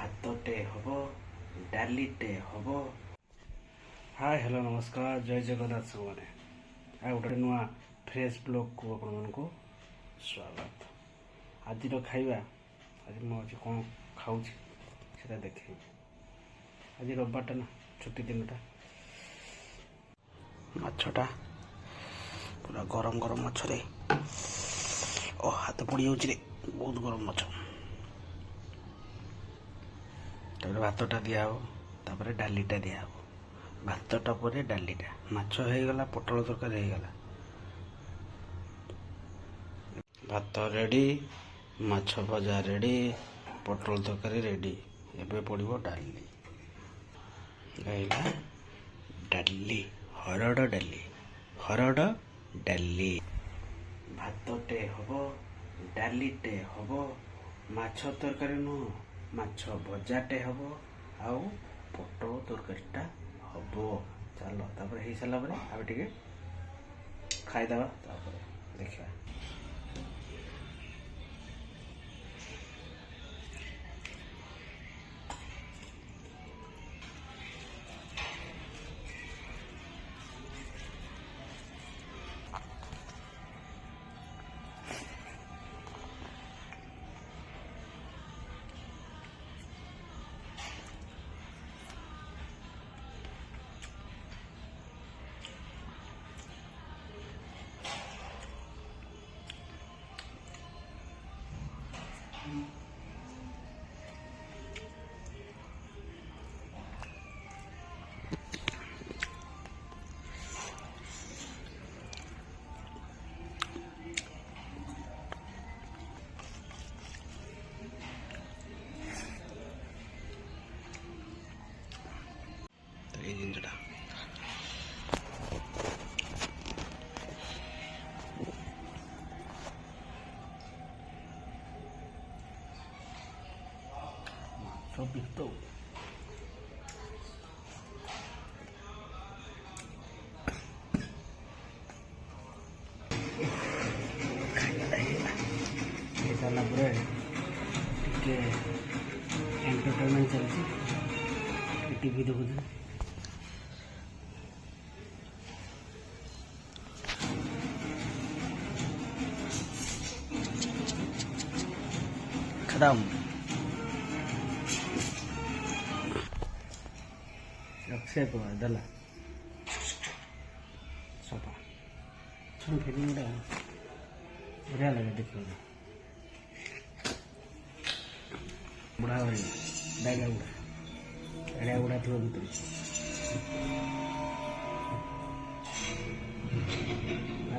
ଭାତଟେ ହବ, ଡାଲିଟେ ହବ। ହାଏ ହ୍ୟାଲୋ ନମସ୍କାର, ଜୟ ଜଗନ୍ନାଥ ସବୁମାନେ। ଆଉ ଗୋଟେ ନୂଆ ଫ୍ରେଶ୍ ବ୍ଲଗ୍କୁ ଆପଣମାନଙ୍କୁ ସ୍ୱାଗତ। ଆଜିର ଖାଇବା, ଆଜି ମୁଁ କ'ଣ ଖାଉଛି ସେଟା ଦେଖେଇବି। ଆଜି ରବିବାରଟା ନା, ଛୁଟି ଦିନଟା। ମାଛଟା ପୁରା ଗରମ ଗରମ ମାଛରେ ହାତ ପୋଡ଼ିଯାଉଛି ରେ, ବହୁତ ଗରମ ମାଛ। ତାପରେ ଭାତଟା ଦିଆହେବ, ତାପରେ ଡାଲିଟା ଦିଆହେବ। ଭାତଟା ପରେ ଡାଲିଟା, ମାଛ ହେଇଗଲା, ପୋଟଳ ତରକାରୀ ହେଇଗଲା। ଭାତ ରେଡ଼ି, ମାଛ ଭଜା ରେଡ଼ି, ପୋଟଳ ତରକାରୀ ରେଡ଼ି। ଏବେ ପଡ଼ିବ ଡାଲି। ରହିଲା ଡାଲି, ହରଡ଼ ଡାଲି, ହରଡ଼ ଡାଲି। ଭାତଟେ ହବ, ଡାଲିଟେ ହବ, ମାଛ ତରକାରୀ ନୁହଁ, ମାଛ ଭଜାଟେ ହବ, ଆଉ ପୋଟଳ ତରକାରୀଟା ହବ। ଚାଲ, ତାପରେ ହେଇସାରିଲା ପରେ ଆମେ ଟିକେ ଖାଇଦେବା, ତାପରେ ଦେଖିବା। এই জিনিসটা মাছ পিত্ত ହେଇସାରିଲା ପରେ ଟିକେ ଏଣ୍ଟରଟେନମେଣ୍ଟ ଚାଲିଛି, ଟିକେ ଟିଭି ଦେଖୁଛି। खत्म। अक्षय कुमार दला सफा फिल्म गुड़ा बढ़िया लगे देखने में। बुढ़ा भाई डायगा गुड़ा एड़िया गुड़ा थी भितर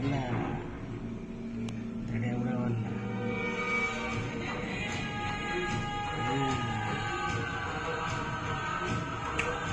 ना